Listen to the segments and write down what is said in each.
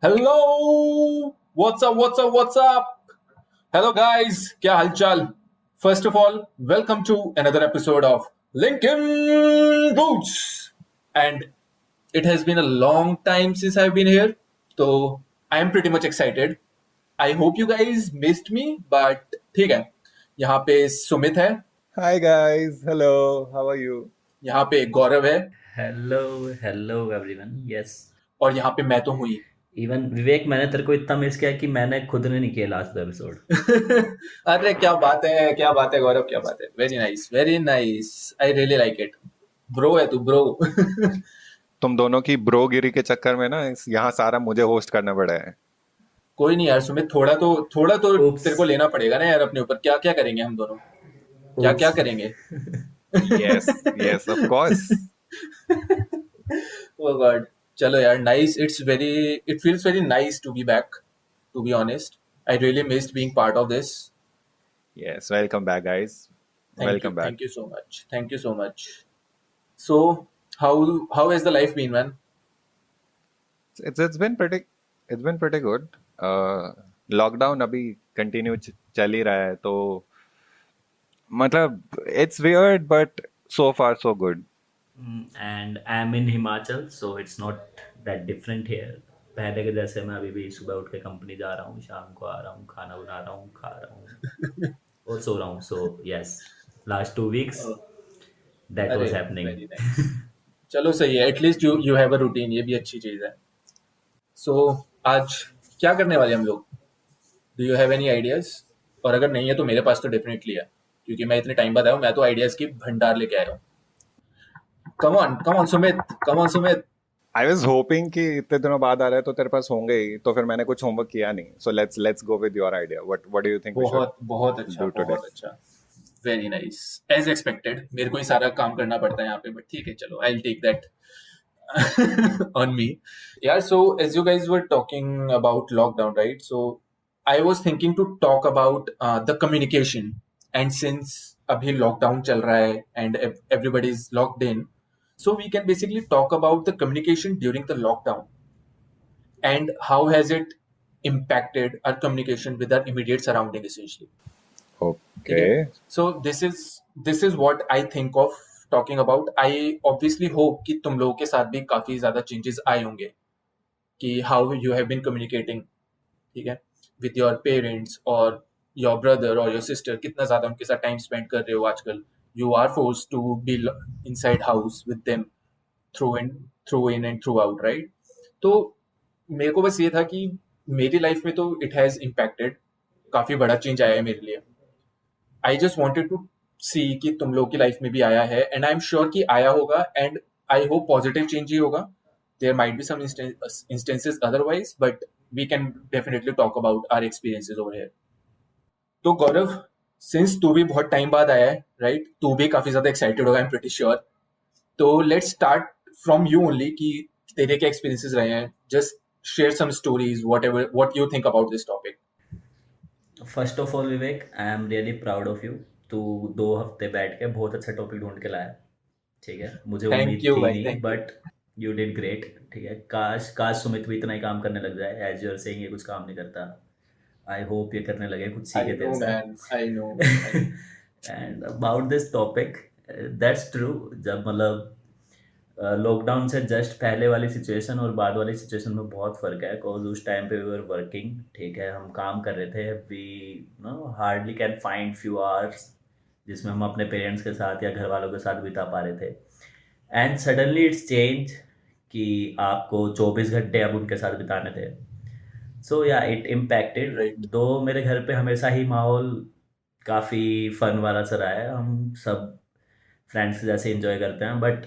Hello, what's up? Hello, guys. क्या हालचाल? First of all, welcome to another episode of Linkin Roots. And it has been a long time since I've been here, so I am pretty much excited. I hope you guys missed me, but ठीक है. यहाँ पे सुमित है, Hi guys, hello, how are you? यहाँ पे गौरव है, hello everyone. Yes, और यहाँ पे मैं तो हूँ ही. इवन विवेक, मैंने तेरे को इतना मिस किया कि मैंने खुद ने नहीं किया लास्ट एपिसोड। अरे क्या बात है गौरव, क्या बात है. Very nice. I really like it. Bro है तू, ब्रो. तुम दोनों की ब्रोगिरी के चक्कर में ना यहाँ सारा मुझे होस्ट करना पड़ा है। कोई नहीं यार सुमित, थोड़ा तो Oops. तेरे को लेना पड़ेगा ना यार अपने ऊपर. क्या क्या करेंगे हम दोनों, क्या करेंगे. Yes, yes, of course. Oh God. चलो यार, nice. It feels very nice to be back, to be honest. I really missed being part of this. Yes, welcome back guys. Welcome back. Thank you so much. So how has the life been, man? It's been pretty good. Lockdown अभी continue चल ही रहा है तो मतलब it's weird but so far so good. And I M in Himachal, so it's not that different here. पहले के जैसे मैं अभी भी सुबह उठ के कंपनी जा रहा हूँ, शाम को आ रहा हूँ, खाना बना रहा हूँ, खा रहा हूँ और सो रहा हूँ। So yes, last 2 weeks that was अरे हैपनिंग। Very nice. चलो सही है, at least you have a routine. ये भी अच्छी चीज है. सो आज क्या करने वाले हम लोग? Do you have any ideas? और अगर नहीं है तो मेरे पास तो डेफिनेटली है, क्योंकि मैं इतने टाइम बाद आया हूँ. मैं तो आइडियाज की भंडार लेके आया हूँ. Come on Sumit. I was hoping कि इतने दिनों बाद आ रहा है तो तेरे पास होंगे ही, तो फिर मैंने कुछ होमवर्क किया नहीं. So let's go with your idea. What do you think we should बहुत अच्छा, do today? बहुत अच्छा. Very nice. एज एक्सपेक्टेड मेरे को ही सारा काम करना पड़ता है यहाँ पे, बट ठीक है, चलो I will take that on me. Yeah, so as you guys were talking about lockdown, right? So I was thinking to talk about the communication. And since अभी lockdown चल रहा है and everybody is locked in, so we can basically talk about the communication during the lockdown and how has it impacted our communication with our immediate surrounding, essentially. Okay. So this is what I think of talking about. I obviously hope कि तुम लोगों के साथ भी काफी ज्यादा changes आए होंगे कि how you have been communicating, ठीक है, with your parents or your brother or your sister. कितना ज्यादा उनके साथ time spend कर रहे हो आजकल. You are forced to be inside house with them through in and throughout, right? तो मेरे को बस ये था कि मेरी लाइफ में तो it has impacted. काफी बड़ा चेंज आया है मेरे लिए. आई जस्ट वॉन्टेड टू सी कि तुम लोग की लाइफ में भी आया है, एंड आई एम श्योर कि आया होगा, and I hope positive change ही होगा. There might be some instances otherwise, but we can definitely talk about our experiences over here. तो गौरव, सिंस तू भी बहुत टाइम बाद आया है, राइट, तू भी काफी ज्यादा एक्साइटेड होगा, आई एम प्रीटी श्योर. तो let's start from you only कि तेरे क्या एक्सपीरियंसेस रहे हैं. Just share some stories, what you think about this topic. First of all Vivek, I am really proud of you. तू 2 हफ्ते बैठ के बहुत अच्छा टॉपिक ढूंढ के लाया। ठीक है, मुझे Thank उम्मीद you, थी भाई, नहीं, thank you. But you did great. ठीक है, काश सुमित भी इतना ही काम करने लग जाए। एज यू आर सेइंग, ये कुछ काम नहीं करता। आई होप ये करने लगे, कुछ I सीखे know, तेरे man. से। I know. And about this topic, that's true. जब मतलब लॉकडाउन से जस्ट पहले वाली सिचुएशन और बाद वाली सिचुएशन में बहुत फ़र्क है। बिकॉज उस टाइम पे वी वर वर्किंग, ठीक है, हम काम कर रहे थे। We know hardly can find few hours जिसमें हम अपने पेरेंट्स के साथ या घर वालों के साथ बिता पा रहे थे। एंड सडनली इट्स चेंज कि आपको 24 घंटे अब उनके साथ बिताने थे। सो या इट इम्पैक्टेड। Right. दो मेरे घर पे हमेशा ही माहौल काफ़ी फ़न वाला सा रहा है। हम सब फ्रेंड्स के जैसे इंजॉय करते हैं, बट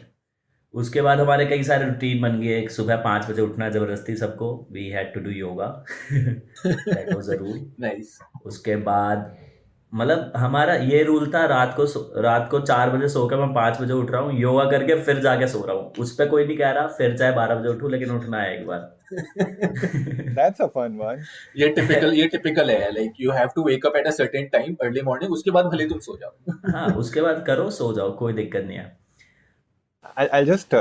उसके बाद हमारे कई सारे रूटीन बन गए। एक सुबह 5 बजे उठना ज़बरदस्ती सबको, we had to do yoga, that was a rule. Nice. उसके बाद मतलब हमारा ये रूल था, रात को 4 बजे सो के मैं 5 बजे उठ रहा हूँ, योगा करके फिर जाके सो रहा हूँ। उस पर कोई नहीं कह रहा, फिर चाहे 12 बजे उठूँ, लेकिन उठना है एक बार। That's a fun one. ये टिपिकल है. Like you have to wake up at a certain time early morning, उसके बाद भले तुम सो जाओ. हाँ, उसके बाद करो, सो जाओ, कोई दिक्कत नहीं है। I'll just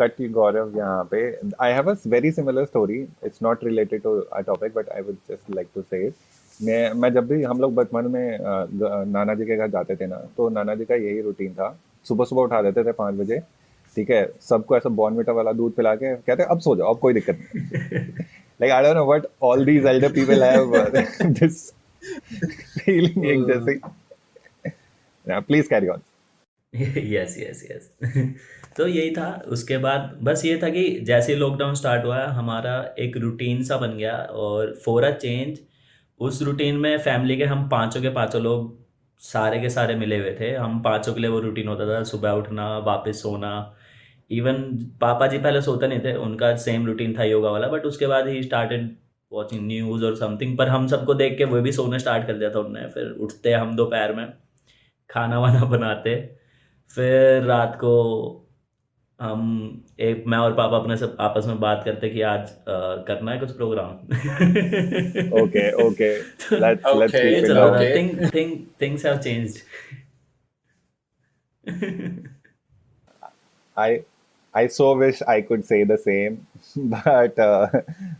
cut you, Gaurav, यहाँ पे. I have a very similar story. It's not related to our topic, but I would just like to say it. मैं जब भी हम लोग बचपन में नाना जी के घर जाते थे ना, तो नाना जी का यही रूटीन था. सुबह सुबह उठा देते थे 5 बजे. ठीक है, सबको ऐसा बॉर्नविटा वाला दूध पिला के कहते अब सो जाओ, अब कोई दिक्कत नहीं. Like I don't know what all these elder people have this feeling एक जैसे. Please carry on. Yes yes yes तो यही था। उसके बाद बस ये था कि जैसे ही लॉकडाउन स्टार्ट हुआ हमारा एक रूटीन सा बन गया, और फॉर अ चेंज उस रूटीन में फैमिली के हम पांचों के पांचों लोग सारे के सारे मिले हुए थे। हम पांचों के लिए वो रूटीन होता था, सुबह उठना, वापस सोना। इवन पापा जी पहले सोते नहीं थे, उनका सेम रूटीन था योगा वाला, बट उसके बाद ही स्टार्टेड वॉचिंग न्यूज़ और समथिंग। पर हम सबको देख के वो भी सोना स्टार्ट कर दिया था उनने। फिर उठते हम दोपहर में, खाना वाना बनाते, फिर रात को हम एक मैं और पापा अपने सब आपस में बात करते कि आज करना है कुछ programme. Okay, okay. Let's okay, ये keep it चलता down. था। Okay. Things have changed. I I so wish I could say the same, but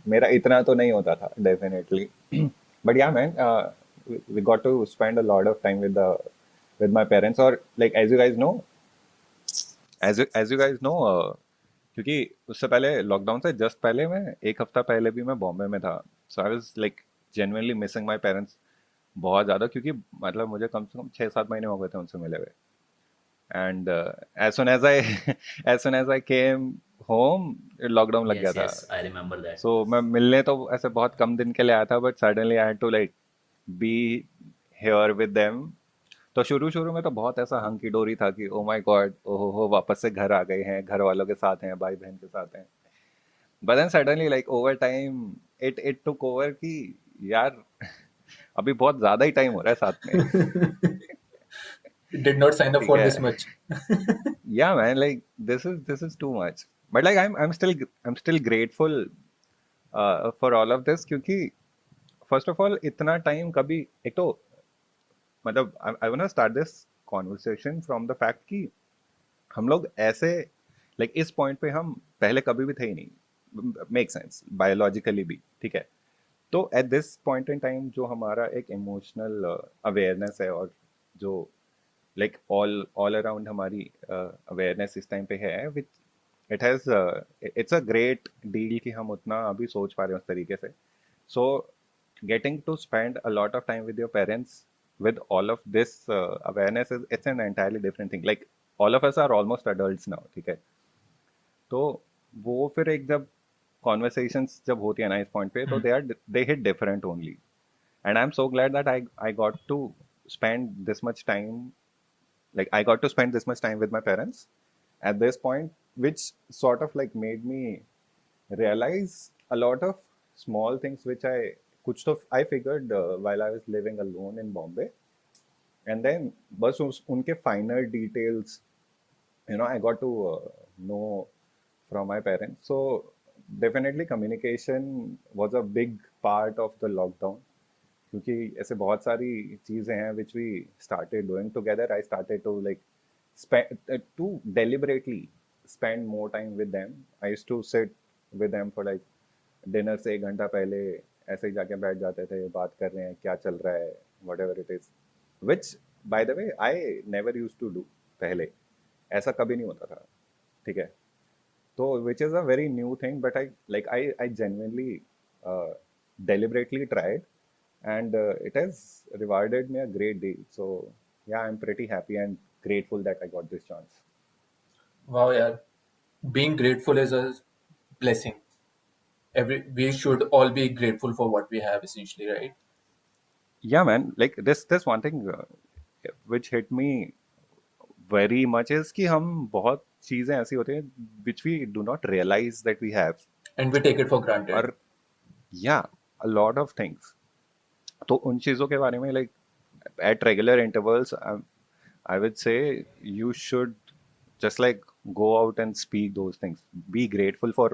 मेरा इतना तो नहीं होता था definitely. But yeah, man, we got to spend a lot of time with my parents. Or like as you guys know, क्योंकि उससे पहले lockdown से जस्ट पहले मैं एक हफ्ता पहले भी मैं बॉम्बे में था. So I was like genuinely missing my parents बहुत ज़्यादा, क्योंकि मतलब मुझे कम से कम 6-7 महीने हो गए थे उनसे मिले हुए. And as soon as I as soon as I came home, lockdown लग गया यस था. Yes, I remember that. So मैं मिलने तो ऐसे बहुत कम दिन के लिए आया था, but suddenly I had to like be here with them. तो शुरू शुरू में तो बहुत ऐसा हंकी डोरी था कि ओ माय गॉड, ओहो हो, वापस से घर आ गए हैं, घर वालों के साथ हैं, भाई बहन के साथ हैं. But then suddenly like over time it it took over कि यार अभी बहुत ज्यादा ही टाइम हो रहा है साथ में. Did not sign up ठीक for है. this much. Yeah, man, like this is too much. But like I'm still grateful for all of this, क्योंकि first of all इतना टाइम कभी एक तो मतलब I wanna start this conversation from the fact कि हम लोग ऐसे like इस पॉइंट पे हम पहले कभी भी थे ही नहीं. मेक सेंस बायोलॉजिकली भी. ठीक है. तो at this point in time जो हमारा एक इमोशनल अवेयरनेस है, और जो लाइक ऑल अराउंड हमारी अवेयरनेस इस टाइम पे है, which it has it's a great deal कि हम उतना अभी सोच पा रहे हैं उस तरीके से. So getting to spend a lot of time with your parents with all of this awareness is it's an entirely different thing. Like all of us are almost adults now. ठीक है. तो वो फिर एक जब कॉन्वर्सेशंस जब होती है ना इस पॉइंट पे, तो they hit different only. And I am so glad that I got to spend this much time, like I got to spend this much time with my parents at this point, which sort of like made me realize a lot of small things which कुछ तो I figured while I was living alone in Bombay. And then बस उनके finer details, I got to know from my parents. So definitely communication was a big part of the lockdown, क्योंकि ऐसे बहुत सारी चीज़ें हैं which we started doing together. I started to like to deliberately spend more time with them. I used to sit with them for like dinner से 1 घंटा पहले ऐसे ही जाके बैठ जाते थे, बात कर रहे हैं क्या चल रहा है, whatever it is. Which by the way I never use to do पहले. ऐसा कभी नहीं होता था. ठीक है. तो which is a very new thing, but I genuinely deliberately tried, and it has rewarded me a great deal. So yeah, I'm pretty happy and grateful that I got this chance. Wow, yeah. Being grateful is a blessing. We should all be grateful for what we have, essentially, right? Yeah, man. Like this one thing which hit me very much is कि हम बहुत चीज़ें ऐसी होती हैं which we do not realize that we have. And we take it for granted. और yeah, a lot of things. तो उन चीज़ों के बारे में like at regular intervals, I would say you should just like go out and speak those things. Be grateful for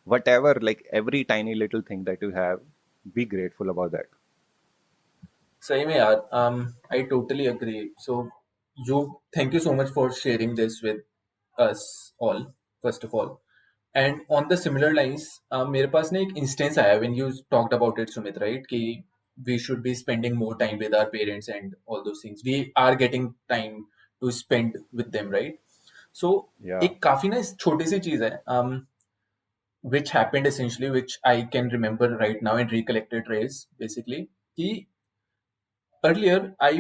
whatever, like every tiny little thing that you have. Be grateful about that. सही में यार, I totally agree. So you thank you so much for sharing this with us all, first of all. And on the similar lines, मेरे पास ना एक instance आया when you talked about it, Sumit, right? कि we should be spending more time with our parents and all those things. We are getting time to spend with them, right? So Yeah. एक काफी ना छोटी सी चीज है, which happened essentially, which I can remember right now and recollected race basically. कि earlier I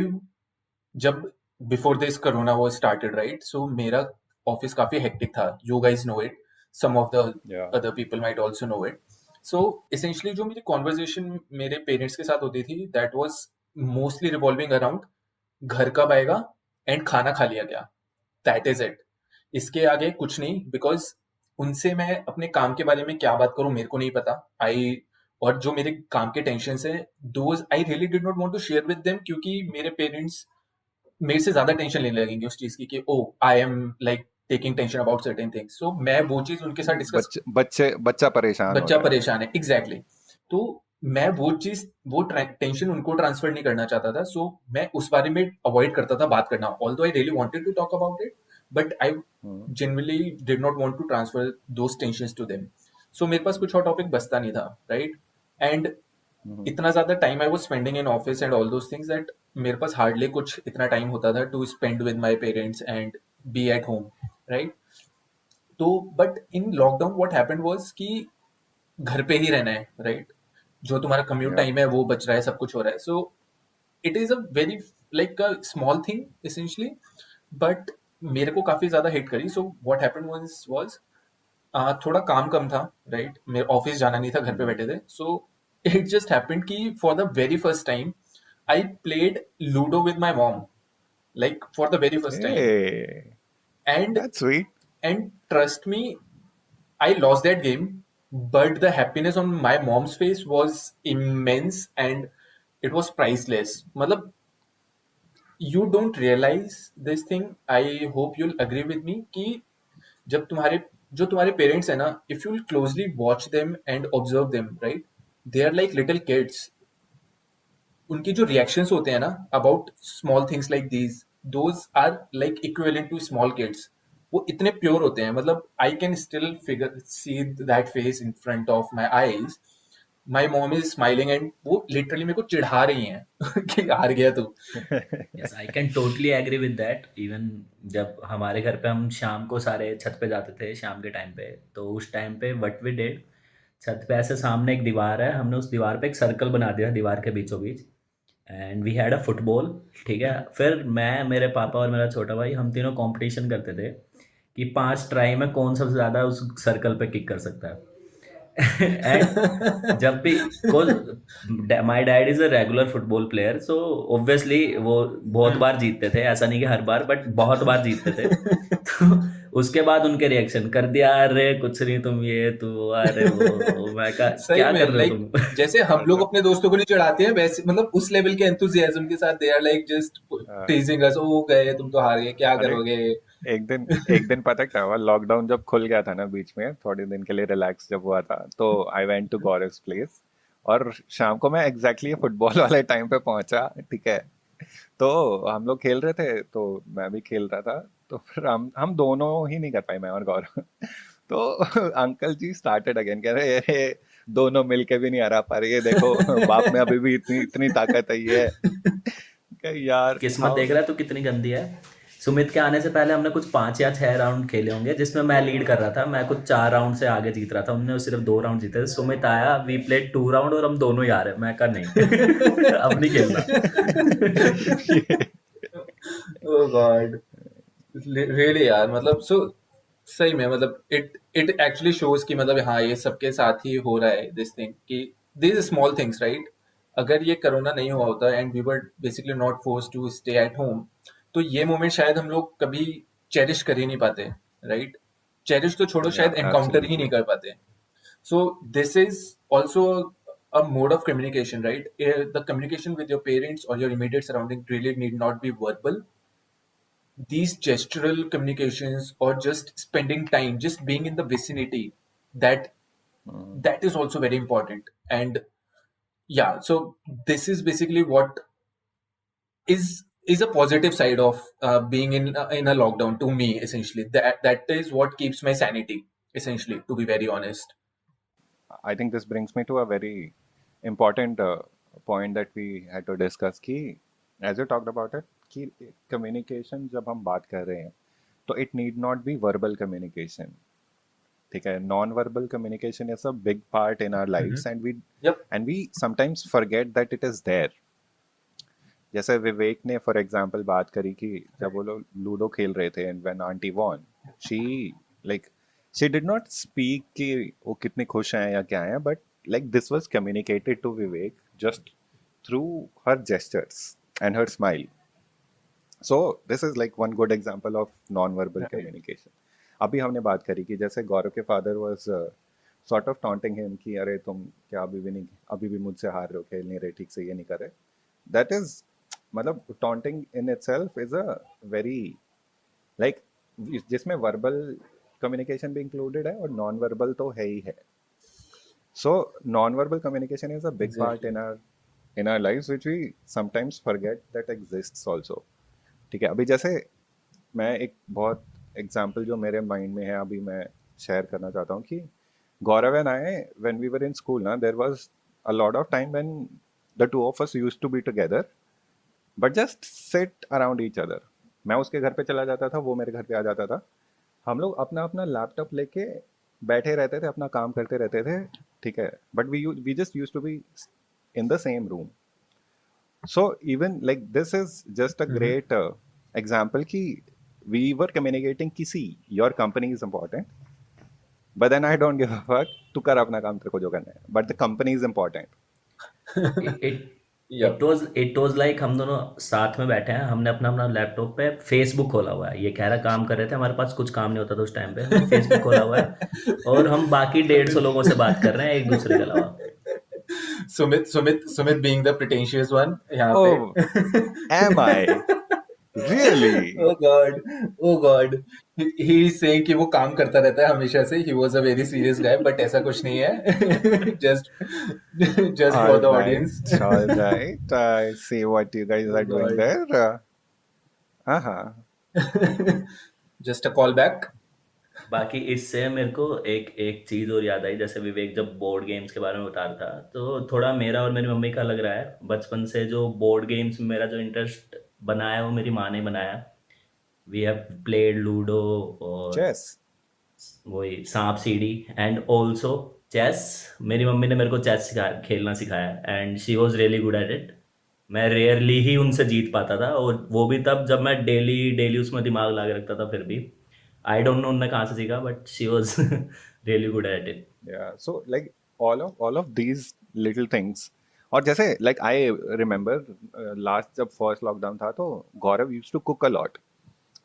जब before this corona was started, right? So मेरा office काफी hectic था. You guys know it. Some of the Yeah. other people might also know it. So essentially जो मेरी conversation मेरे parents के साथ होती थी, that was mostly revolving around घर कब आएगा and खाना खा लिया क्या. That is it. इसके आगे कुछ नहीं, बिकॉज उनसे मैं अपने काम के बारे में क्या बात करूं मेरे को नहीं पता. आई और जो मेरे काम के टेंशन है, those I really did not want to share with them, क्योंकि मेरे पेरेंट्स मेरे से ज्यादा टेंशन लेने लगेंगे उस चीज की कि oh I am like taking tension about certain things. So मैं वो चीज उनके साथ डिस्कस. बच्चा परेशान हो बच्चा रहा है. परेशान है, एग्जैक्टली exactly. तो मैं वो चीज वो टेंशन उनको ट्रांसफर नहीं करना चाहता था. सो मैं उस बारे में अवॉइड करता था बात करना, although I really wanted to talk about it, but I hmm, genuinely did not want to transfer those tensions to them. So मेरे पास कुछ और टॉपिक बचता नहीं था, राइट? एंड हम्म, इतना ज्यादा time I was spending in office and all those things that मेरे पास हार्डली कुछ इतना टाइम होता था to spend with my parents and be at home, right? तो but in lockdown what happened was कि घर पे ही रहना है, राइट? जो तुम्हारा कम्यूट yeah. टाइम है वो बच रहा है, सब कुछ हो रहा है. So it is a very like a small thing essentially, but मेरे को काफी ज्यादा हिट करी. सो व्हाट हैपेंड वाज थोड़ा काम कम था, राइट? मेरे ऑफिस जाना नहीं था, घर पे हम्म, बैठे थे. सो इट जस्ट हैपेंड कि for the very first time I played ludo with my mom, like for the very first time. Hey, and that's sweet. And trust me, I lost that game, but the happiness on my mom's face was immense and it was priceless. मतलब you don't realize this thing. I hope you'll agree with me कि जब तुम्हारे parents है ना, if you'll closely watch them and observe them, right? They are like little kids. उनकी जो reactions होते हैं ना about small things like these, those are like equivalent to small kids. वो इतने प्योर होते हैं, मतलब I can still figure see that face in front of my eyes. My mom is smiling and वो literally मेरे को चिढ़ा रही हैं कि हार गया तू. Yes, I can totally agree with that. Even जब हमारे घर पे हम शाम को सारे छत पे जाते थे शाम के टाइम पे, तो उस टाइम पे व्हाट वी डिड, छत पे ऐसे सामने एक दीवार है, हमने उस दीवार पे एक सर्कल बना दिया दीवार के बीचों बीच, and we had a football. ठीक है, फिर मैं, मेरे पापा और मेरा छोटा भाई, हम तीनों कंपटीशन करते थे कि 5 ट्राई में कौन सबसे ज़्यादा उस सर्कल पे किक कर सकता है. एंड जब भी को my dad is a regular football player, so obviously वो बहुत बार जीतते थे, ऐसा नहीं कि हर बार, बट बहुत बार जीतते थे. तो उसके बाद उनके रिएक्शन कर दिया, अरे कुछ नहीं तुम ये तो, अरे वो, मैं कहा सही क्या में कर रहे हो लाइक तुम. जैसे हम लोग मतलब अपने दोस्तों को नहीं चढ़ाते हैं, वैसे मतलब उस लेवल के एंथुजियाज्म के साथ they are like just a, teasing us. ओ गए तुम तो, हार गए, क्या अरे करोगे? एक दिन पता क्या हुआ, लॉकडाउन जब खुल गया था ना, बीच में थोड़े दिन के लिए रिलैक्स जब हुआ था, तो I went to Gaurav place. और शाम को मैं एग्जैक्टली फुटबॉल वाले टाइम पे पहुंचा, ठीक है. तो हम लोग खेल रहे थे, तो मैं भी खेल रहा था. तो फिर हम दोनों ही नहीं कर पाए, मैं और गौरव. तो अंकल जी स्टार्टेड अगेन, कह रहे अरे दोनों मिलके भी नहीं हरा पा रहे, ये देखो बाप में अभी भी इतनी इतनी ताकत है ये. कह यार किस्मत हाउ. देख रहा है तू कितनी गंदी है. सुमित के आने से पहले हमने कुछ 5 या 6 राउंड खेले होंगे जिसमें मैं लीड कर रहा था. मैं कुछ 4 राउंड से आगे जीत रहा था, उनने सिर्फ 2 राउंड जीते थे. सुमित आया, वी प्लेड 2 राउंड और हम दोनों ही आ रहे. मैं कहा नहीं अब नहीं खेलना. ओह गॉड, रियली यार. मतलब सो सही में मतलब इट एक्चुअली शोज कि मतलब हाँ ये सबके साथ ही हो रहा है दिस थिंग, कि दिस स्मॉल थिंग्स, राइट? अगर ये कोरोना नहीं हुआ होता and we were basically not force to stay at home, तो ये मोमेंट शायद हम लोग कभी चेरिश कर ही नहीं पाते, राइट? चेरिश तो छोड़ो, या शायद एनकाउंटर ही नहीं एब्सोल्युटली. कर पाते. So this is also a mode of communication, right? The communication with your parents or your immediate surrounding really need not be verbal. These gestural communications or just spending time, just being in the vicinity, that that is also very important. And yeah, so this is basically what is is a positive side of being in a lockdown to me. Essentially, that is what keeps my sanity. Essentially, to be very honest. I think this brings me to a very important point that we had to discuss कि as you talked about it कि communication जब हम बात कर रहे हैं तो it need not be verbal communication. ठीक है, non-verbal communication is a big part in our lives, Hmm. and we Yep. sometimes forget that it is there. जैसे विवेक ने फॉर एग्जांपल बात करी कि जब वो लोग लूडो खेल रहे थे and when aunty won she like she did not speak कि वो कितने खुश हैं या क्या हैं, but like this was communicated to Vivek just through her gestures and her smile. So this is like one good example of non verbal Right. Communication. अभी हमने बात करी कि जैसे गौरव के father was sort of taunting him कि अरे तुम क्या अभी भी मुझसे हार रहे हो, खेल नहीं रहे ठीक से, ये नहीं कर रहे. That is मतलब taunting in itself is a very like जिसमें verbal communication भी included है और non verbal तो है ही है. So non verbal communication is a big part Exactly. in our lives which we sometimes forget that exists also. ठीक है, अभी जैसे मैं एक बहुत एग्जाम्पल जो मेरे माइंड में है अभी मैं शेयर करना चाहता हूँ कि Gaurav and I when we were in school ना there was a lot of time when the two of us used to be together but just sit around each other. मैं उसके घर पे चला जाता था, वो मेरे घर पे आ जाता था, हम लोग अपना अपना लैपटॉप लेके बैठे रहते थे, अपना काम करते रहते थे. ठीक है, but we just use to be in the same room. So even like this is just a Hmm. Great example कि वी वर कम्युनिकेटिंग कि see your company is important but then I don't give a fuck, तू कर अपना काम, तेरे को जो करना है, but the company is important. It Yep. It was like हम दोनों साथ में बैठे हैं, हमने अपना अपना लैपटॉप पे फेसबुक खोला हुआ है, ये कह रहा काम कर रहे थे, हमारे पास कुछ काम नहीं होता था उस टाइम पे, हमने फेसबुक खोला हुआ है और हम बाकी 150 लोगों से बात कर रहे हैं एक दूसरे के अलावा. Sumit being the pretentious one यहाँ पे. Oh, am I really? Oh God, oh God. He is saying कि वो काम करता रहता है हमेशा से. He was a very serious guy, but ऐसा कुछ नहीं है. Just for All the right, audience. all right. I see what you guys Oh are doing God. there. Uh-huh. Just a call back. बाकी इससे मेरे को एक एक चीज़ और याद आई, जैसे विवेक जब बोर्ड गेम्स के बारे में बता रहा था तो थोड़ा मेरा और मेरी मम्मी का लग रहा है, बचपन से जो बोर्ड गेम्स में मेरा जो इंटरेस्ट बना है वो मेरी माँ ने बनाया. वी हैव प्लेड लूडो और Chess. वही सांप सीढ़ी एंड ऑल्सो चेस. मेरी मम्मी ने मेरे को चेस खेलना सिखाया and she was really good at it. मैं रेयरली ही उनसे जीत पाता था और वो भी तब जब मैं डेली डेली उसमें दिमाग लगा के रखता था. फिर भी आई डोंट नो उनने कहाँ से सीखा, but she was really good at it. Yeah. So like all of these little things. और जैसे like I remember last जब first lockdown था तो गौरव used to cook a lot.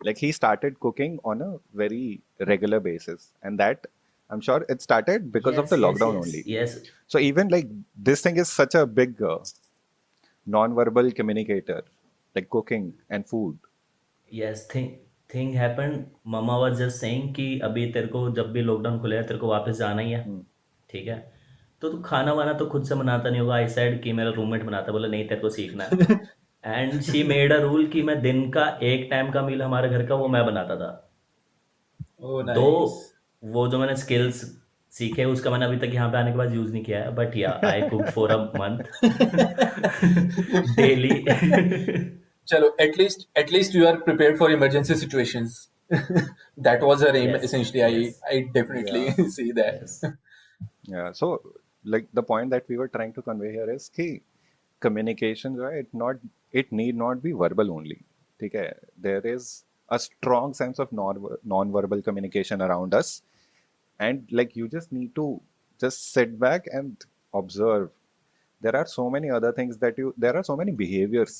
Like he started cooking on a very regular basis, and that I'm sure it started because of yes the yes lockdown yes only. Yes So even like this thing is such a big non-verbal communicator, like cooking and food. Yes. Thing happen. Mama was just saying कि अभी तेरे को जब भी lockdown खुलेगा तेरे को वापस जाना ही है, ठीक है, तो तू खाना वाना तो खुद से बनाता नहीं होगा. आई सेड कि मेरा रूममेट बनाता है. बोला नहीं तेरे को सीखना है. And she made a rule कि मैं दिन का एक टाइम का मील हमारे घर का वो मैं बनाता था. Oh, दो nice. वो जो मैंने स्किल्स सीखे उसका मैंने अभी तक यहाँ पे आने के बाद यूज़ नहीं किया है, but yeah I cooked for a month daily. Chalo, at least you are prepared for emergency situations. That was her aim. Yes Essentially, yes I definitely Yeah. see that. Yes. Yeah. So like the point that we were trying to convey here is कि communication जो है it need not be verbal only. ठीक है, there is a strong sense of non-verbal communication around us, and like you just need to just sit back and observe. There are so many other things there are so many behaviors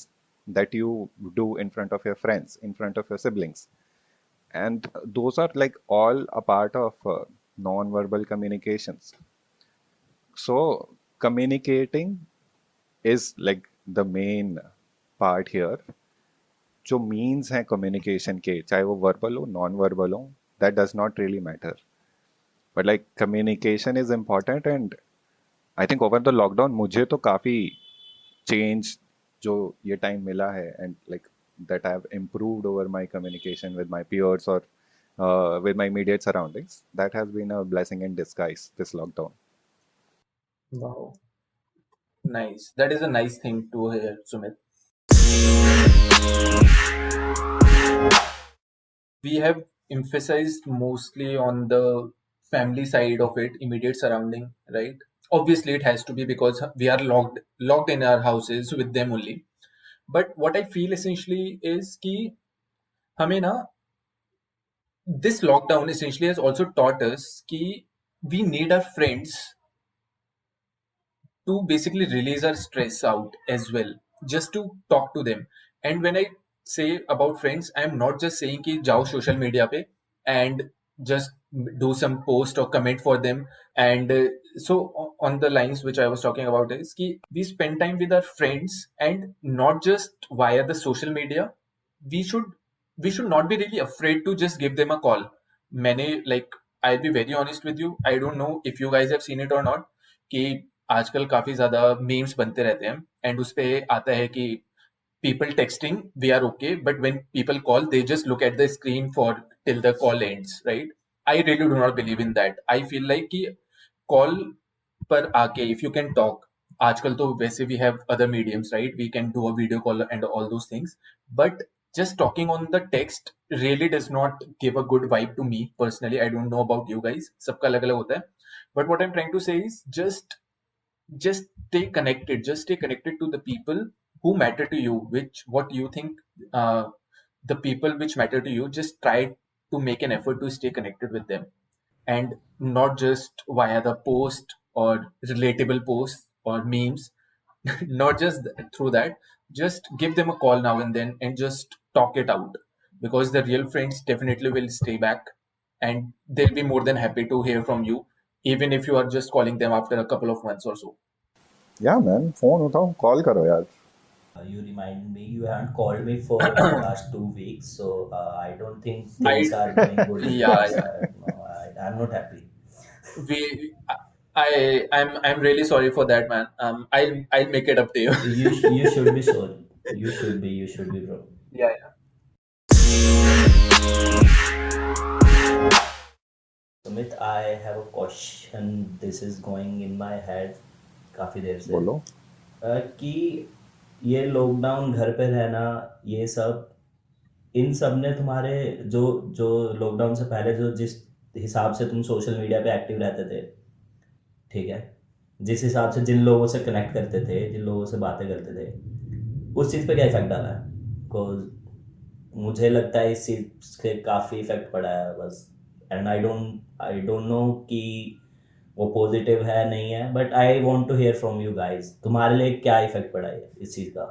that you do in front of your friends, in front of your siblings, and those are like all a part of non-verbal communications. So communicating is like the main part here. जो means हैं communication के, चाहे वो verbal हो non verbal हो, that does not really matter, but like communication is important. And I think over the lockdown मुझे तो काफ़ी चेंज जो ये टाइम मिला है, and like that have improved over my communication with my peers or with my immediate surroundings. That has been a blessing in disguise, this lockdown. Wow, nice. That is a nice thing to hear, Sumit. We have emphasized mostly on the family side of it, immediate surrounding, right? Obviously, it has to be because we are locked in our houses with them only. But what I feel essentially is कि हमें ना this lockdown essentially has also taught us कि we need our friends to basically release our stress out as well, just to talk to them. And when I say about friends, I'm not just saying कि जाओ social media पे and just do some post or comment for them. And so on the lines which I was talking about is कि we spend time with our friends, and not just via the social media. We should we should not be really afraid to just give them a call. मैंने like, I'll be very honest with you, I don't know if you guys have seen it or not, कि आजकल काफी ज्यादा memes बनते रहते हैं and उस पे आता है कि people texting we are okay, but when people call they just look at the screen for till the call ends, right? I really do not believe in that. I feel like कि call पर आके if you can talk, आजकल तो वैसे we have other mediums, right? We can do a video call and all those things, but just talking on the text really does not give a good vibe to me personally. I don't know about you guys, सबका अलग अलग होता है. But what I'm trying to say is just stay connected to the people who matter to you, which what you think, uh, the people which matter to you, just try to make an effort to stay connected with them, and not just via the post or relatable posts or memes. Not just through that, just give them a call now and then and just talk it out, because the real friends definitely will stay back, and they'll be more than happy to hear from you, even if you are just calling them after a couple of months or so. Yeah, man, phone उठाओ, call करो यार. You remind me, you haven't called me for last 2 weeks, so I don't think things I are going good with Yeah, your yeah. side. No, I'm not happy. We I'm really sorry for that, man. I'll make it up to you. You should be sorry. You should be, bro. Yeah, yeah. Sumit, I have a question. This is going in my head काफी देर से बोलो. कि ये lockdown, घर पे रहना, ये सब, इन सब ने तुम्हारे जो जो लॉकडाउन से पहले जो जिस हिसाब से तुम सोशल मीडिया पे एक्टिव रहते थे, ठीक है, जिस हिसाब से जिन लोगों से कनेक्ट करते थे, जिन लोगों से बातें करते थे, उस चीज़ पे क्या इफेक्ट डाला है? बिकॉज मुझे लगता है इस चीज़ से काफ़ी इफेक्ट पड़ा है बस. एंड आई डोंट नो कि वो पॉजिटिव है नहीं है, but I want to hear from you guys, तुम्हारे लिए क्या इफेक्ट पड़ा है इस चीज़ का?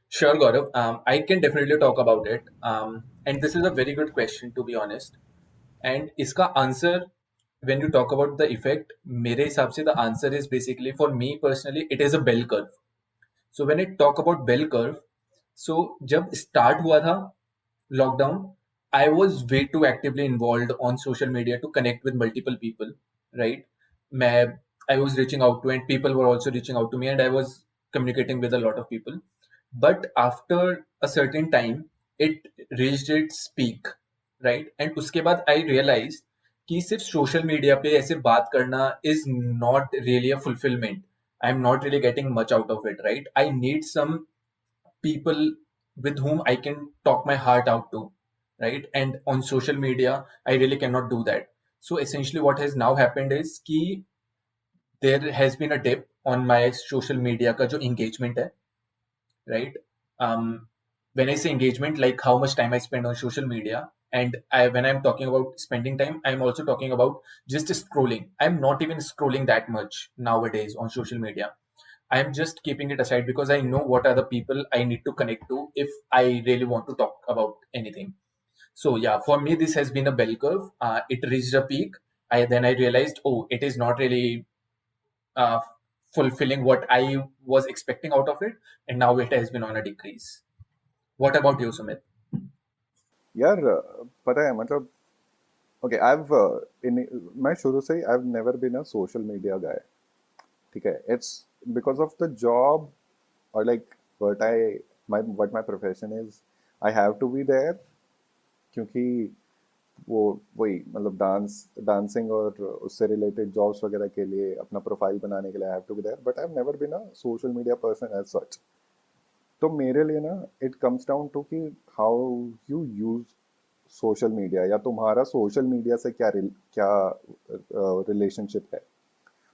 Sure, Gaurav. I can definitely talk about it. And this is a very good question, to be honest. And इसका answer, when you talk about the effect, मेरे हिसाब से the answer is basically, for me personally, it is a bell curve. So when I talk about bell curve, so जब start हुआ था lockdown, I was way too actively involved on social media to connect with multiple people, right? मैं I was reaching out to, and people were also reaching out to me, and I was communicating with a lot of people. But after a certain time, it reached its peak, right? And उसके बाद I realized कि सिर्फ social media पे ऐसे बात करना is not really a fulfillment. I'm not really getting much out of it, right? I need some people with whom I can talk my heart out to, right? And on social media, I really cannot do that. So essentially, what has now happened is कि there has been a dip on my social media का जो engagement है, right? When I say engagement, like how much time I spend on social media, and when I'm talking about spending time, I'm also talking about just scrolling. I'm not even scrolling that much nowadays on social media. I'm just keeping it aside because I know what are the people I need to connect to if I really want to talk about anything. So yeah, for me this has been a bell curve. It reached a peak. Then I realized, oh, it is not really uh, fulfilling what I was expecting out of it, and now it has been on a decrease. What about you, Sumit? यार पता है मतलब okay in मैं शुरू से ही I've never been a social media guy. ठीक है, it's because of the job or like what I what my profession is, I have to be there, क्योंकि वो वही मतलब डांसिंग और उससे रिलेटेड जॉब्स वगैरह के लिए अपना प्रोफाइल बनाने के लिए I have to be there, but I have never been a social media person as such. तो मेरे लिए ना इट कम्स डाउन टू कि how you use social media, या तुम्हारा सोशल मीडिया से क्या रिलेशनशिप है।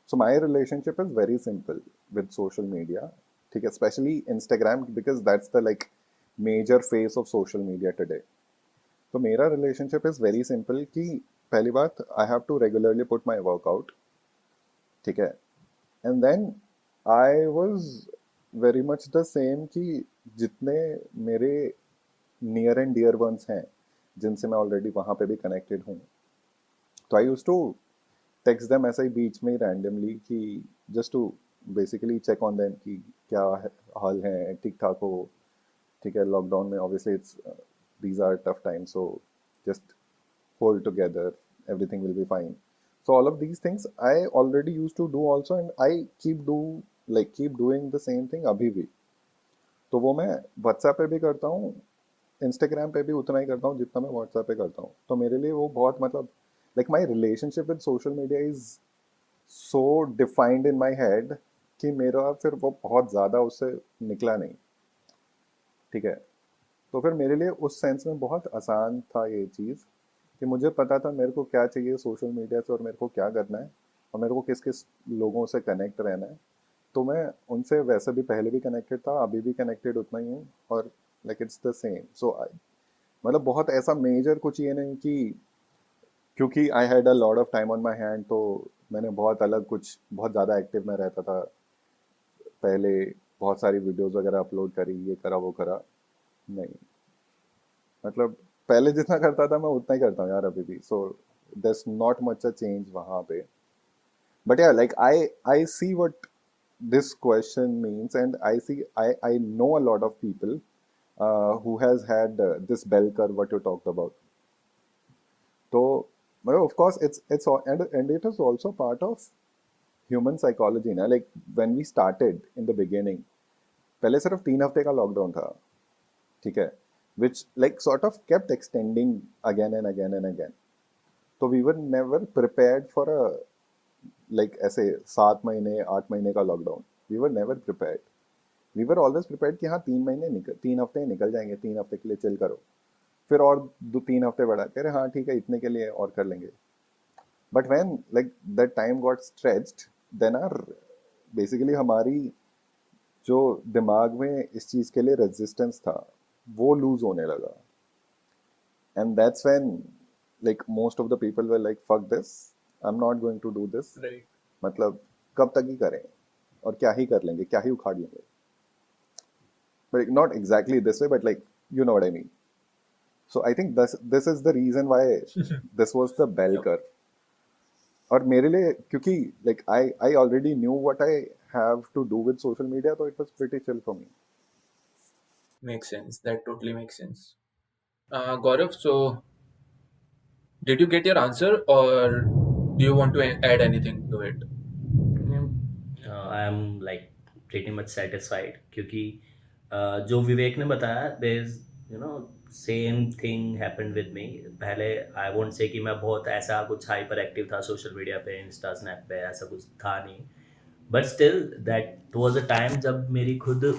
So my relationship is very simple with social media, ठीक है, specially Instagram, because that's the like major face of social media today. तो मेरा रिलेशनशिप इज वेरी सिंपल कि पहली बात, I have to regularly put my workout, ठीक है, and then I was very much the same कि जितने मेरे नियर एंड डियर वंस हैं जिनसे मैं ऑलरेडी वहाँ पे भी कनेक्टेड हूँ, तो I use to text them ऐसे ही बीच में रैंडमली कि just to basically check on them कि क्या हाल है, ठीक ठाक हो, ठीक है। लॉकडाउन में obviously it's these are tough times, so just hold together, everything will be fine. So all of these things I already used to do also, and I keep doing the same thing अभी भी। तो वो मैं WhatsApp पे भी करता हूँ, Instagram पे भी उतना ही करता हूँ जितना मैं व्हाट्सएप पे करता हूँ। तो मेरे लिए वो बहुत मतलब like my relationship with social media is so defined in my head कि मेरा फिर वो बहुत ज़्यादा उससे निकला नहीं, ठीक है। तो फिर मेरे लिए उस सेंस में बहुत आसान था ये चीज़ कि मुझे पता था मेरे को क्या चाहिए सोशल मीडिया से और मेरे को क्या करना है और मेरे को किस किस लोगों से कनेक्ट रहना है। तो मैं उनसे वैसे भी पहले भी कनेक्टेड था, अभी भी कनेक्टेड उतना ही हूँ, और लाइक इट्स द सेम। सो आई मतलब बहुत ऐसा मेजर कुछ ये नहीं कि क्योंकि I had a lot of time on my hand तो मैंने बहुत अलग कुछ बहुत ज़्यादा एक्टिव में रहता था पहले, बहुत सारी वीडियोस वगैरह अपलोड करी, ये करा वो करा, नहीं। मतलब पहले जितना करता था मैं उतना ही करता हूँ यार अभी भी। सो there's not much a change वहाँ पे। But yeah, like I see what this question means, and I know a lot of people who has had this bell curve what you talked about. So well, of course and it is also part of human psychology ना, like when we started in the beginning, पहले सिर्फ 3 हफ्ते का lockdown था, ठीक है, which like sort of kept extending again and again and again. तो we were never prepared for a like ऐसे 7 महीने 8 महीने का lockdown, we were never prepared. We were always prepared कि हाँ 3 हफ्ते निकल जाएंगे, 3 हफ्ते के लिए चिल करो, फिर और 2-3 हफ्ते बढ़ा के अरे हाँ ठीक है इतने के लिए और कर लेंगे। But when like that time got stretched, then are basically हमारी जो दिमाग में इस चीज़ के लिए रेजिस्टेंस था वो लूज होने लगा, and that's when like most of the people were like fuck this, I'm not going to do this। Right. मतलब कब तक ही करें और क्या ही कर लेंगे, क्या ही उखाड़ लेंगे, but not exactly this way, but like you know what I mean। so I think this is the reason why this was the bell Yep. curve। और मेरे लिए क्योंकि like I already knew what I have to do with social media, so it was pretty chill for me। Makes sense. That totally makes sense. Gaurav, so did you get your answer or do you want to add anything to it? I am like pretty much satisfied क्योंकि जो विवेक ने बताया there is you know same thing happened with me. पहले I won't say कि मैं बहुत ऐसा कुछ हाइपर एक्टिव था सोशल मीडिया पे, इंस्टा स्नैप पे, ऐसा कुछ था नहीं। But still that was a time जब मेरी खुद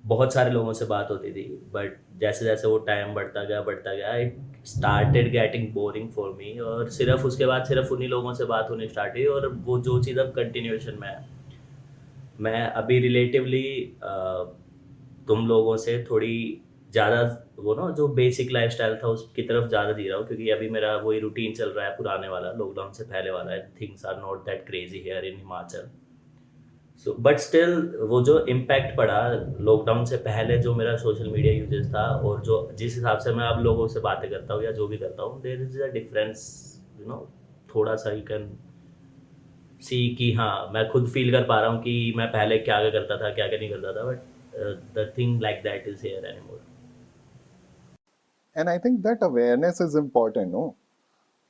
बहुत सारे लोगों से बात होती थी। बट जैसे जैसे वो टाइम बढ़ता गया it started getting boring for me, और सिर्फ उसके बाद सिर्फ उन्हीं लोगों से बात होनी स्टार्ट हुई, और वो जो चीज़ अब कंटिन्यूएशन में है। मैं अभी रिलेटिवली तुम लोगों से थोड़ी ज़्यादा वो ना जो बेसिक लाइफस्टाइल था उसकी तरफ ज़्यादा जी रहा हूँ, क्योंकि अभी मेरा वही रूटीन चल रहा है पुराने वाला, लॉकडाउन से पहले वाला। Things are not that crazy here in Himachal. So but still वो जो इम्पैक्ट पड़ा लॉकडाउन से पहले, जो मेरा सोशल मीडिया यूजेस था और जो जिस हिसाब से मैं अब लोगों से बातें करता हूँ या जो भी करता हूँ, there is a difference, you know. थोड़ा सा यू कैन सी कि हाँ मैं खुद फील कर पा रहा हूँ कि मैं पहले क्या क्या करता था क्या क्या नहीं करता था, but the thing like that is here anymore. And I think that awareness is important, no?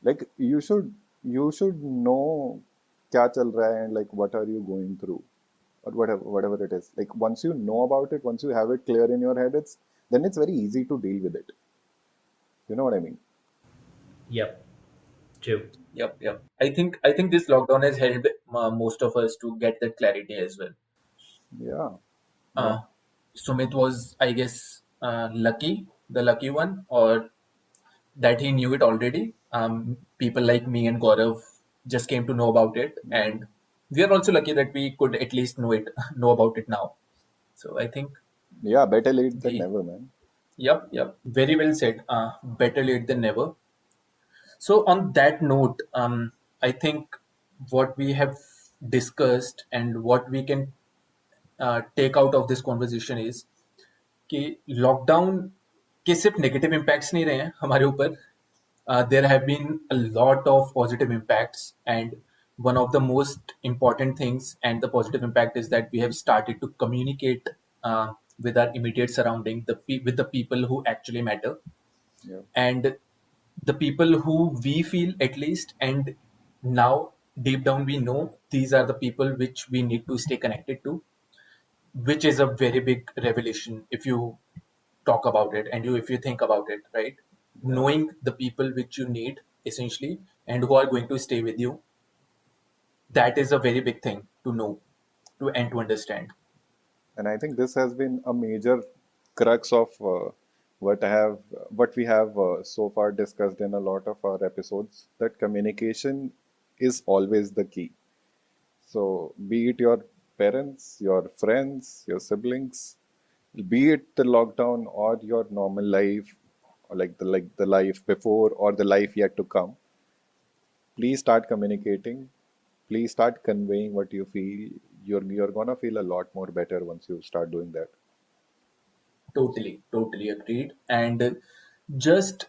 Like you should know क्या चल रहा है and like what are you going through। or whatever it is. Like once you know about it, once you have it clear in your head, it's very easy to deal with it. You know what I mean? Yep, true. Yep. I think this lockdown has helped most of us to get that clarity as well. Yeah, yeah, Uh, Sumit was, I guess, the lucky one, or that he knew it already. People like me and Gaurav just came to know about it, and we are also lucky that we could at least know about it now. So I think yeah. Better late than we, never, man. yep, very well said. Better late than never. So on that note, I think what we have discussed and what we can take out of this conversation is कि lockdown के सिर्फ negative impacts नहीं रहे हैं हमारे ऊपर. There have been a lot of positive impacts, and one of the most important things and the positive impact is that we have started to communicate with our immediate surrounding, with the people who actually matter, Yeah, and the people who we feel at least, and now deep down we know these are the people which we need to stay connected to, which is a very big revelation if you talk about it and if you think about it, right? yeah. Knowing the people which you need essentially and who are going to stay with you, that is a very big thing to know, to understand. And I think this has been a major crux of what we have so far discussed in a lot of our episodes. That communication is always the key. So, be it your parents, your friends, your siblings, be it the lockdown or your normal life, or like the life before or the life yet to come, please start communicating. Please start conveying what you feel. You're gonna feel a lot more better once you start doing that. Totally agreed. And just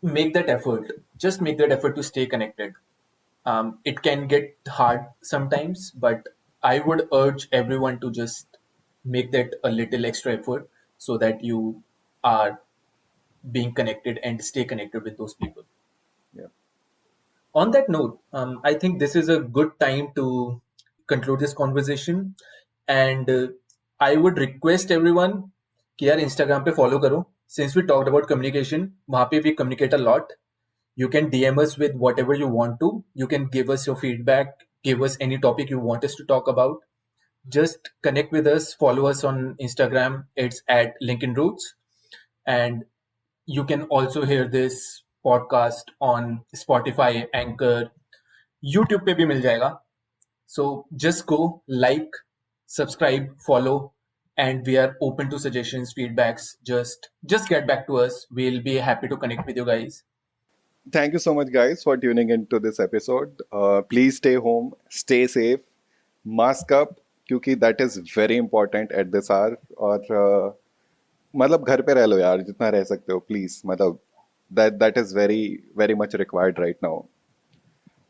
make that effort. Just make that effort to stay connected. It can get hard sometimes, but I would urge everyone to just make that a little extra effort so that you are being connected and stay connected with those people. Yeah. On that note, I think this is a good time to conclude this conversation. And I would request everyone कि यार Instagram पे follow करो. Since we talked about communication, वहाँ पे we communicate a lot. You can DM us with whatever you want to. You can give us your feedback, give us any topic you want us to talk about. Just connect with us, follow us on Instagram. It's at Linkin Roots. And you can also hear this podcast on Spotify, Anchor, YouTube पे भी मिल जाएगा. So just go, like, subscribe, follow, and we are open to suggestions, feedbacks. Just get back to us. We'll be happy to connect with you guys. Thank you so much, guys, for tuning into this episode. Please stay home, stay safe, mask up, क्योंकि that is very important at this hour. और मतलब घर पे रह लो यार जितना रह सकते हो प्लीज मतलब that is very very much required right now.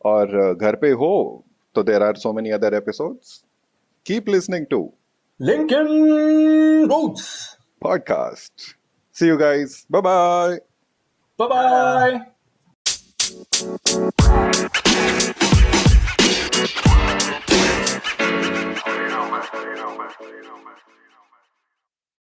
और घर पे हो तो there are so many other episodes. Keep listening to Lincoln Roots. podcast. See you guys. Bye bye. Bye bye. You know, man.